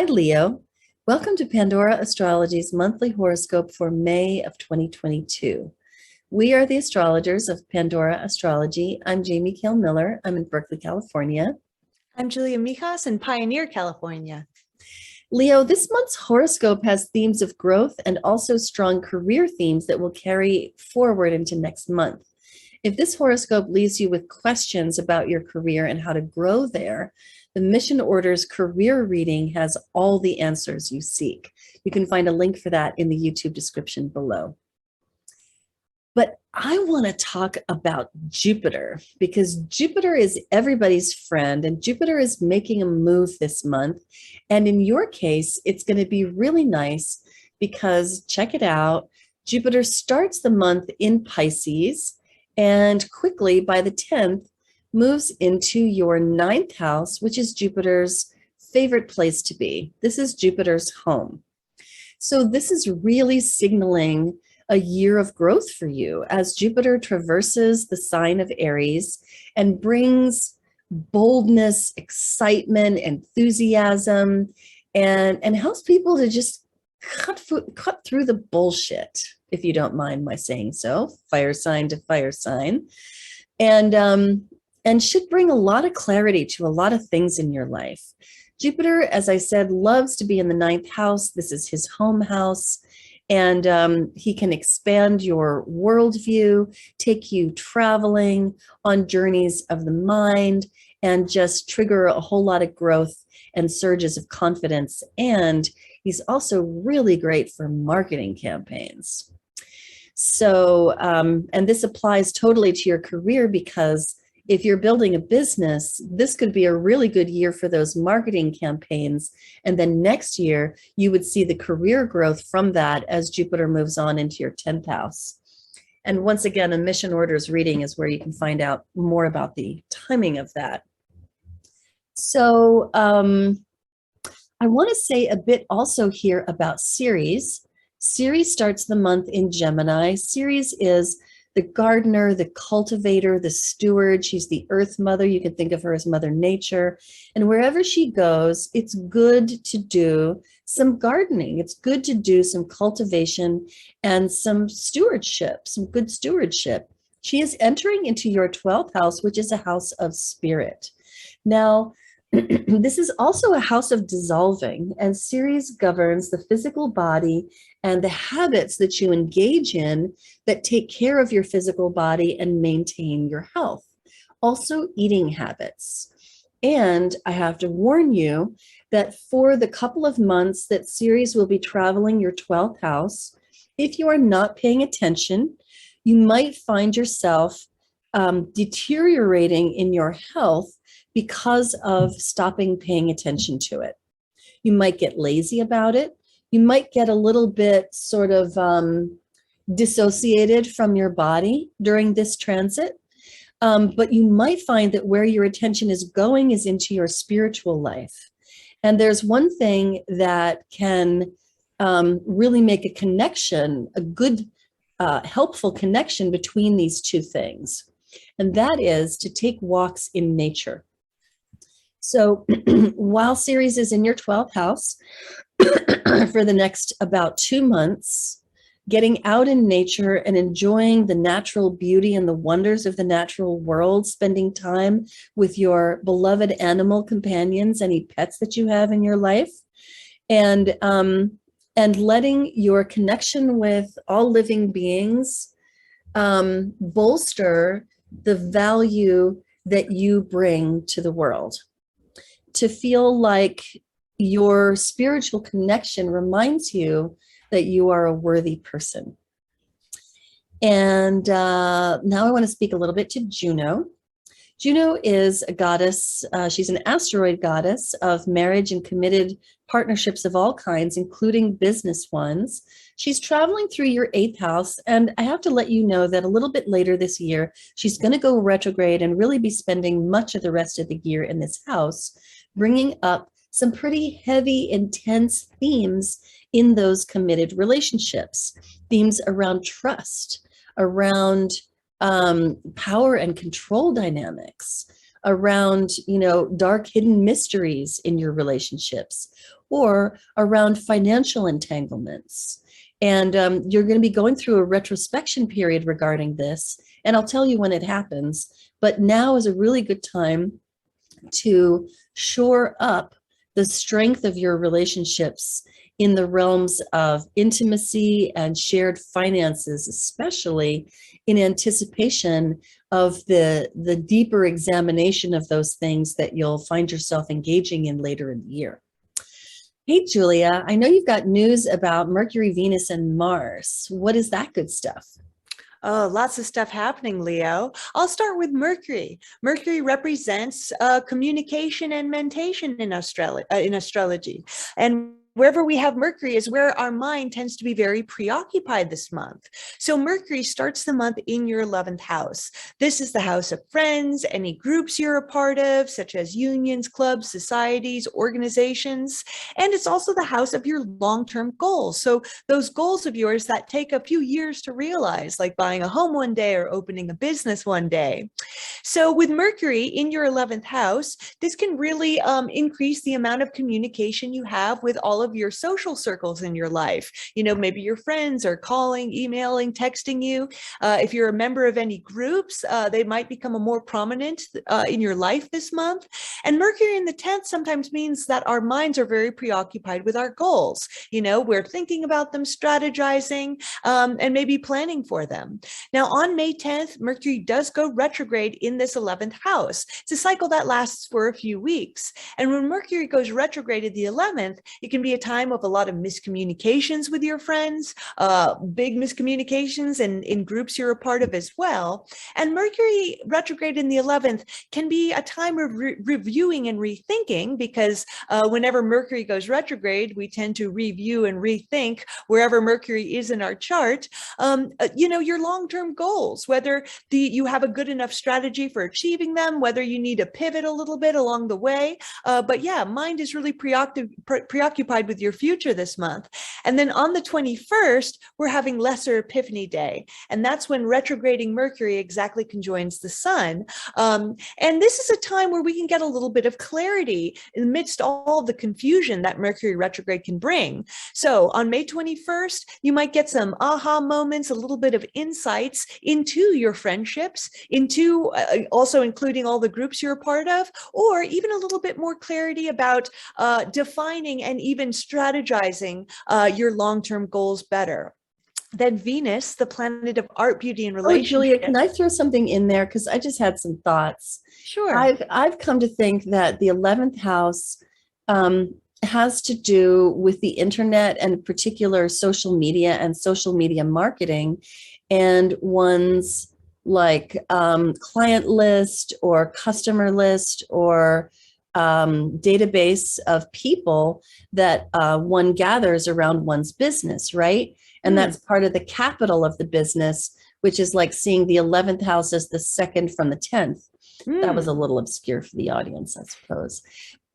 Hi, Leo. Welcome to Pandora Astrology's monthly horoscope for May of 2022. We are the astrologers of Pandora Astrology. I'm Jamie Kale Miller. I'm in Berkeley, California. I'm Julia Mijas in Pioneer, California. Leo, this month's horoscope has themes of growth and also strong career themes that will carry forward into next month. If this horoscope leaves you with questions about your career and how to grow there, the Mission Order's career reading has all the answers you seek. You can find a link for that in the YouTube description below. But I want to talk about Jupiter because Jupiter is everybody's friend and Jupiter is making a move this month. And in your case, it's going to be really nice because check it out. Jupiter starts the month in Pisces and quickly by the 10th moves into your 9th house, which is Jupiter's favorite place to be. This is Jupiter's home. So this is really signaling a year of growth for you as Jupiter traverses the sign of Aries and brings boldness, excitement, enthusiasm, and helps people to just cut through the bullshit, if you don't mind my saying so, fire sign to fire sign, and should bring a lot of clarity to a lot of things in your life. Jupiter, as I said, loves to be in the 9th house. This is his home house. And he can expand your worldview, take you traveling on journeys of the mind, and just trigger a whole lot of growth and surges of confidence. And he's also really great for marketing campaigns. So, and this applies totally to your career because if you're building a business, this could be a really good year for those marketing campaigns. And then next year, you would see the career growth from that as Jupiter moves on into your 10th house. And once again, a Mission Orders reading is where you can find out more about the timing of that. So I want to say a bit also here about Ceres. Ceres starts the month in Gemini. Ceres is the gardener, the cultivator, the steward. She's the earth mother. You can think of her as Mother Nature. And wherever she goes, it's good to do some gardening. It's good to do some cultivation and some stewardship, some good stewardship. She is entering into your 12th house, which is a house of spirit. Now, this is also a house of dissolving, and Ceres governs the physical body and the habits that you engage in that take care of your physical body and maintain your health. Also, eating habits. And I have to warn you that for the couple of months that Ceres will be traveling your 12th house, if you are not paying attention, you might find yourself deteriorating in your health because of stopping paying attention to it. You might get lazy about it. You might get a little bit sort of dissociated from your body during this transit. But you might find that where your attention is going is into your spiritual life. And there's one thing that can really make a connection, a good, helpful connection between these two things. And that is to take walks in nature. So while Ceres is in your 12th house for the next about 2 months, getting out in nature and enjoying the natural beauty and the wonders of the natural world, spending time with your beloved animal companions, any pets that you have in your life, and letting your connection with all living beings bolster the value that you bring to the world. To feel like your spiritual connection reminds you that you are a worthy person. And now I want to speak a little bit to Juno. Juno is a goddess. She's an asteroid goddess of marriage and committed partnerships of all kinds, including business ones. She's traveling through your 8th house, and I have to let you know that a little bit later this year, she's going to go retrograde and really be spending much of the rest of the year in this house, bringing up some pretty heavy, intense themes in those committed relationships, themes around trust, around power and control dynamics, around, dark hidden mysteries in your relationships, or around financial entanglements. And you're going to be going through a retrospection period regarding this. And I'll tell you when it happens. But now is a really good time to shore up the strength of your relationships in the realms of intimacy and shared finances, especially in anticipation of the deeper examination of those things that you'll find yourself engaging in later in the year. Hey, Julia, I know you've got news about Mercury, Venus, and Mars. What is that good stuff? Oh, lots of stuff happening, Leo. I'll start with Mercury. Mercury represents communication and mentation in astrology. And wherever we have Mercury is where our mind tends to be very preoccupied this month. So Mercury starts the month in your 11th house. This is the house of friends, any groups you're a part of, such as unions, clubs, societies, organizations. And it's also the house of your long-term goals. So those goals of yours that take a few years to realize, like buying a home one day or opening a business one day. So with Mercury in your 11th house, this can really increase the amount of communication you have with all of your social circles in your life. Maybe your friends are calling, emailing, texting you. If you're a member of any groups, they might become a more prominent in your life this month. And Mercury in the 10th sometimes means that our minds are very preoccupied with our goals. We're thinking about them, strategizing, and maybe planning for them. Now, on May 10th, Mercury does go retrograde in this 11th house. It's a cycle that lasts for a few weeks. And when Mercury goes retrograde in the 11th, it can be a time of a lot of miscommunications with your friends, big miscommunications in groups you're a part of as well. And Mercury retrograde in the 11th can be a time of reviewing and rethinking, because whenever Mercury goes retrograde, we tend to review and rethink wherever Mercury is in our chart, your long-term goals, whether you have a good enough strategy for achieving them, whether you need to pivot a little bit along the way. But yeah, mind is really preoccupied with your future this month. And then on the 21st, we're having Lesser Epiphany Day. And that's when retrograding Mercury exactly conjoins the sun. And this is a time where we can get a little bit of clarity amidst all the confusion that Mercury retrograde can bring. So on May 21st, you might get some aha moments, a little bit of insights into your friendships, into also including all the groups you're a part of, or even a little bit more clarity about defining and even strategizing your long-term goals better. Then Venus, the planet of art, beauty, and relationships. Julia, can I throw something in there? Because I just had some thoughts. Sure. I've come to think that the 11th house has to do with the internet and particular social media and social media marketing, and one's client list or customer list or database of people that one gathers around one's business, right? And that's part of the capital of the business, which is like seeing the 11th house as the second from the 10th. That was a little obscure for the audience, I suppose.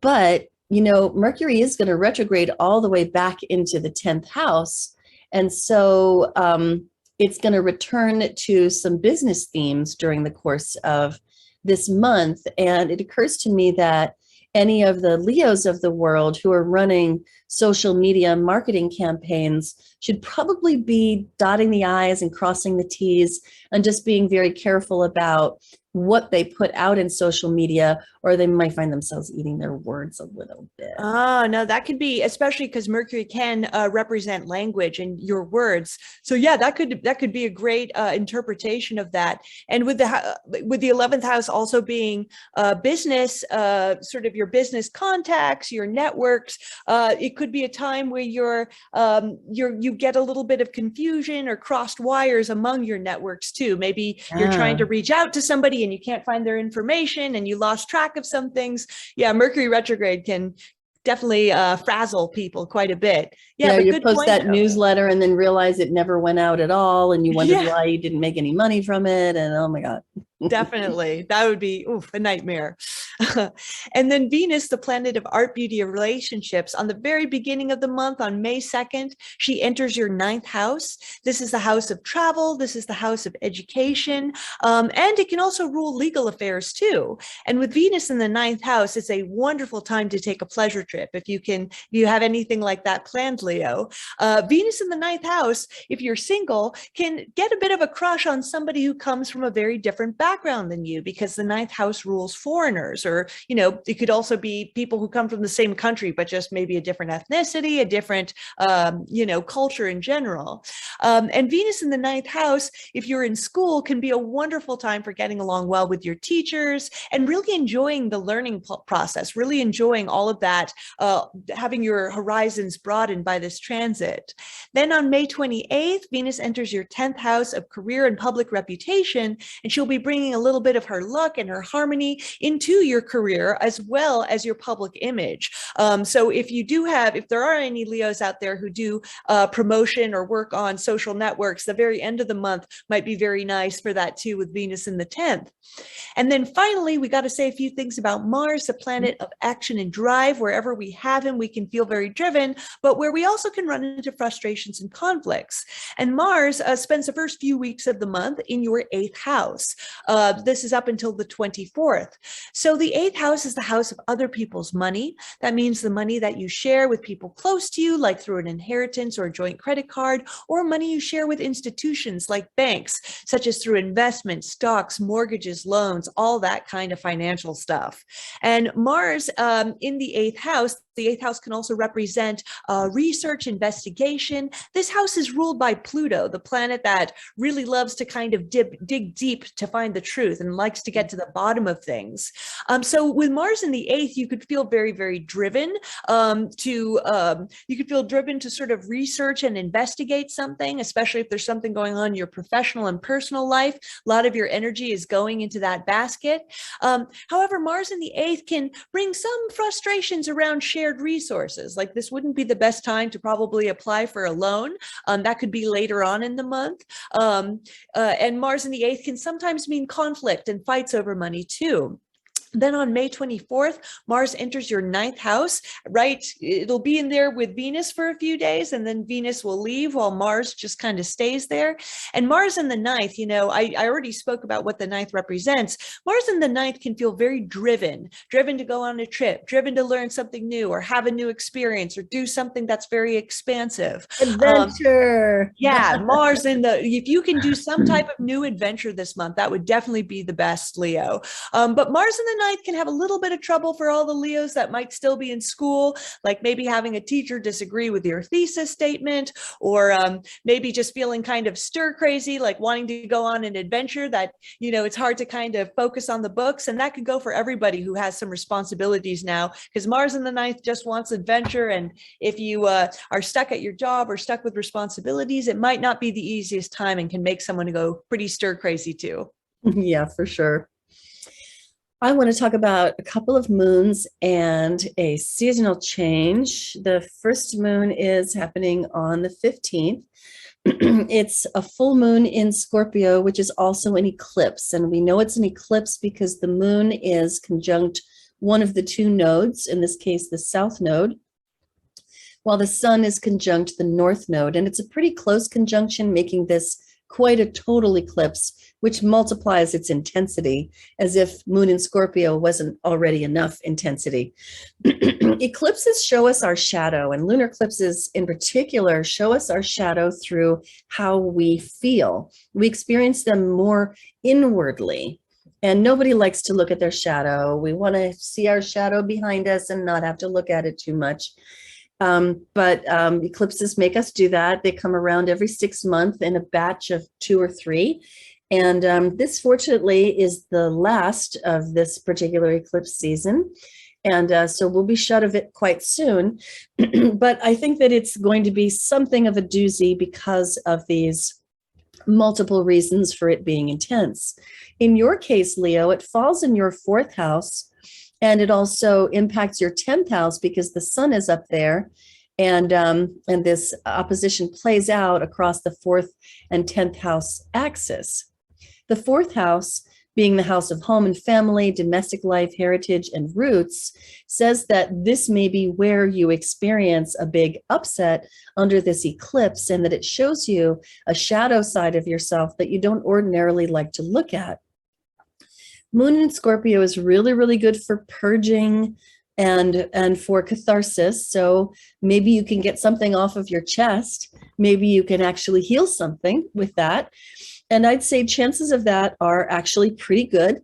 But, Mercury is going to retrograde all the way back into the 10th house. And so it's going to return to some business themes during the course of this month. And it occurs to me that any of the Leos of the world who are running social media marketing campaigns should probably be dotting the I's and crossing the T's and just being very careful about what they put out in social media, or they might find themselves eating their words a little bit. Oh, no, that could be, especially because Mercury can represent language and your words. So yeah, that could be a great interpretation of that. And with the 11th house also being business, sort of your business contacts, your networks, it could be a time where you get a little bit of confusion or crossed wires among your networks too. Maybe you're trying to reach out to somebody and you can't find their information and you lost track of some things. Yeah, Mercury retrograde can definitely frazzle people quite a bit. Yeah, you post that newsletter and then realize it never went out at all, and you wondered why you didn't make any money from it, and oh my God. Definitely. That would be a nightmare. And then Venus, the planet of art, beauty, and relationships, on the very beginning of the month, on May 2nd, she enters your ninth house. This is the house of travel. This is the house of education. And it can also rule legal affairs too. And with Venus in the ninth house, it's a wonderful time to take a pleasure trip. If you have anything like that planned, Leo. Venus in the ninth house, if you're single, can get a bit of a crush on somebody who comes from a very different background than you, because the ninth house rules foreigners, or, it could also be people who come from the same country, but just maybe a different ethnicity, a different, culture in general. And Venus in the ninth house, if you're in school, can be a wonderful time for getting along well with your teachers and really enjoying the learning process, really enjoying all of that, having your horizons broadened by this transit. Then on May 28th, Venus enters your 10th house of career and public reputation, and she'll be bringing a little bit of her luck and her harmony into your career as well as your public image. So if there are any Leos out there who do promotion or work on social networks, the very end of the month might be very nice for that too, with Venus in the 10th. And then finally, we got to say a few things about Mars, the planet of action and drive. Wherever we have him, we can feel very driven, but where we also can run into frustrations and conflicts. And Mars spends the first few weeks of the month in your 8th house. This is up until the 24th. So the 8th house is the house of other people's money. That means the money that you share with people close to you, like through an inheritance or a joint credit card, or money you share with institutions like banks, such as through investments, stocks, mortgages, loans, all that kind of financial stuff. And Mars in the 8th house can also represent research, investigation. This house is ruled by Pluto, the planet that really loves to kind of dig deep to find the truth and likes to get to the bottom of things. So with Mars in the 8th, you could feel very, very driven to sort of research and investigate something, especially if there's something going on in your professional and personal life. A lot of your energy is going into that basket. However, Mars in the 8th can bring some frustrations around shared resources. Like, this wouldn't be the best time to probably apply for a loan. That could be later on in the month. And Mars in the 8th can sometimes mean conflict and fights over money too. Then on May 24th, Mars enters your 9th house, right? It'll be in there with Venus for a few days, and then Venus will leave while Mars just kind of stays there. And Mars in the 9th, I already spoke about what the 9th represents. Mars in the 9th can feel very driven to go on a trip, driven to learn something new or have a new experience or do something that's very expansive. Adventure. Mars if you can do some type of new adventure this month, that would definitely be the best, Leo. But Mars in the 9th can have a little bit of trouble for all the Leos that might still be in school, like maybe having a teacher disagree with your thesis statement, or maybe just feeling kind of stir crazy, like wanting to go on an adventure that, it's hard to kind of focus on the books. And that could go for everybody who has some responsibilities now, because Mars in the 9th just wants adventure. And if you are stuck at your job or stuck with responsibilities, it might not be the easiest time and can make someone go pretty stir crazy too. Yeah, for sure. I want to talk about a couple of moons and a seasonal change. The first moon is happening on the 15th. It's a full moon in Scorpio, which is also an eclipse. And we know it's an eclipse because the moon is conjunct one of the two nodes, in this case, the south node, while the sun is conjunct the north node. And it's a pretty close conjunction, making this quite a total eclipse, which multiplies its intensity, as if moon in Scorpio wasn't already enough intensity. Eclipses show us our shadow, and lunar eclipses in particular show us our shadow through how we feel. We experience them more inwardly, and nobody likes to look at their shadow. We want to see our shadow behind us and not have to look at it too much. But eclipses make us do that. They come around every 6 months in a batch of 2 or 3. And this, fortunately, is the last of this particular eclipse season. And so we'll be shut of it quite soon. But I think that it's going to be something of a doozy because of these multiple reasons for it being intense. In your case, Leo, it falls in your 4th house. And it also impacts your 10th house because the sun is up there, and this opposition plays out across the 4th and 10th house axis. The 4th house being the house of home and family, domestic life, heritage, and roots, says that this may be where you experience a big upset under this eclipse, and that it shows you a shadow side of yourself that you don't ordinarily like to look at. Moon in Scorpio is really, really good for purging and for catharsis. So maybe you can get something off of your chest. Maybe you can actually heal something with that. And I'd say chances of that are actually pretty good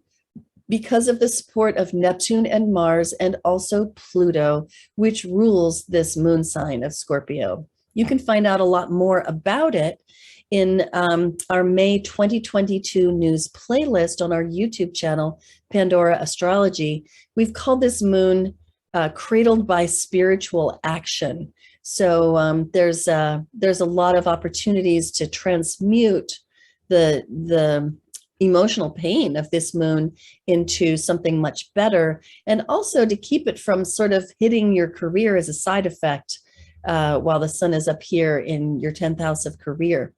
because of the support of Neptune and Mars, and also Pluto, which rules this moon sign of Scorpio. You can find out a lot more about it in our May 2022 news playlist on our YouTube channel, Pandora Astrology. We've called this moon cradled by spiritual action. So there's a lot of opportunities to transmute the emotional pain of this moon into something much better, and also to keep it from sort of hitting your career as a side effect while the sun is up here in your 10th house of career.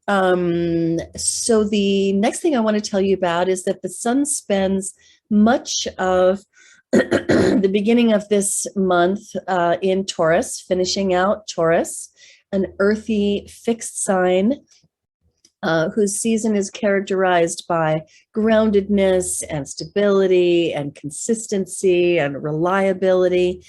So the next thing I want to tell you about is that the sun spends much of the beginning of this month in Taurus, finishing out Taurus, an earthy fixed sign whose season is characterized by groundedness and stability and consistency and reliability.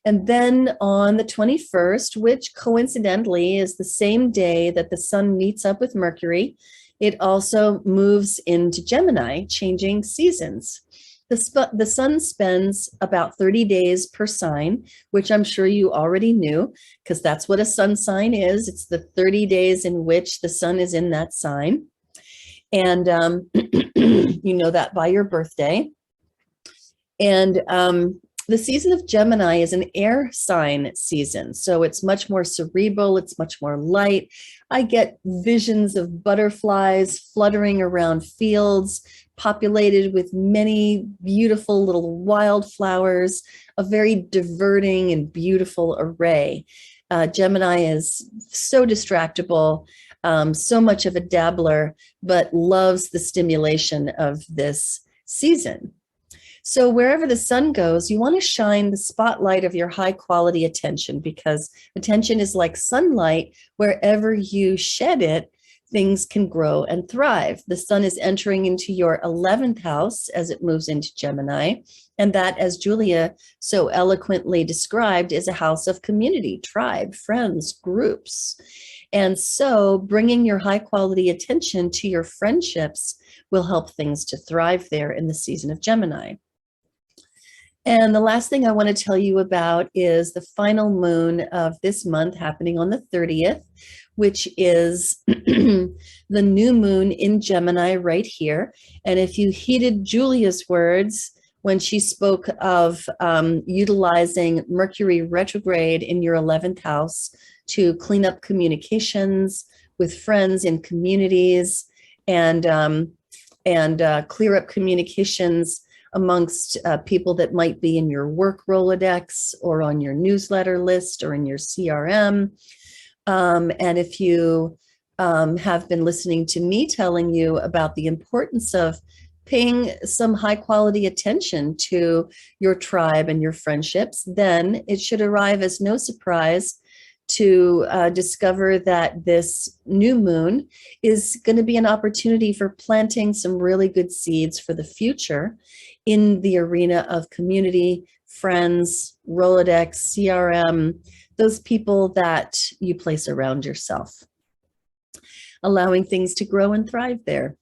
And then on the 21st, which coincidentally is the same day that the sun meets up with Mercury, it also moves into Gemini, changing seasons. The sun spends about 30 days per sign, which I'm sure you already knew, because that's what a sun sign is. It's the 30 days in which the sun is in that sign. And you know that by your birthday. And the season of Gemini is an air sign season. So it's much more cerebral, it's much more light. I get visions of butterflies fluttering around fields, populated with many beautiful little wildflowers, a very diverting and beautiful array. Gemini is so distractible, so much of a dabbler, but loves the stimulation of this season. So wherever the sun goes, you want to shine the spotlight of your high quality attention, because attention is like sunlight. Wherever you shed it, things can grow and thrive. The sun is entering into your 11th house as it moves into Gemini. And that, as Julia so eloquently described, is a house of community, tribe, friends, groups. And so bringing your high quality attention to your friendships will help things to thrive there in the season of Gemini. And the last thing I want to tell you about is the final moon of this month happening on the 30th, which is the new moon in Gemini right here. And if you heeded Julia's words when she spoke of utilizing Mercury retrograde in your 11th house to clean up communications with friends in communities and clear up communications amongst people that might be in your work Rolodex or on your newsletter list or in your CRM. And if you have been listening to me telling you about the importance of paying some high quality attention to your tribe and your friendships, then it should arrive as no surprise to discover that this new moon is going to be an opportunity for planting some really good seeds for the future in the arena of community, friends, Rolodex, CRM, those people that you place around yourself, allowing things to grow and thrive there.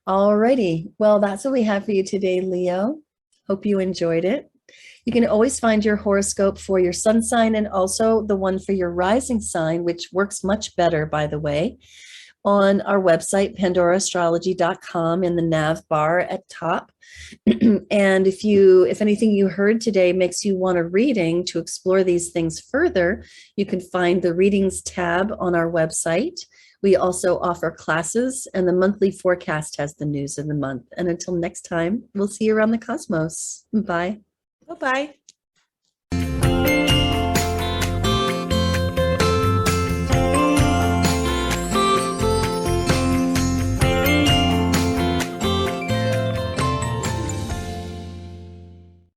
Alrighty, well, that's what we have for you today, Leo. Hope you enjoyed it. You can always find your horoscope for your sun sign and also the one for your rising sign, which works much better, by the way, on our website, pandoraastrology.com, in the nav bar at top. And if anything you heard today makes you want a reading to explore these things further, you can find the readings tab on our website. We also offer classes, and the monthly forecast has the news of the month. And until next time, we'll see you around the cosmos. Bye. Bye-bye.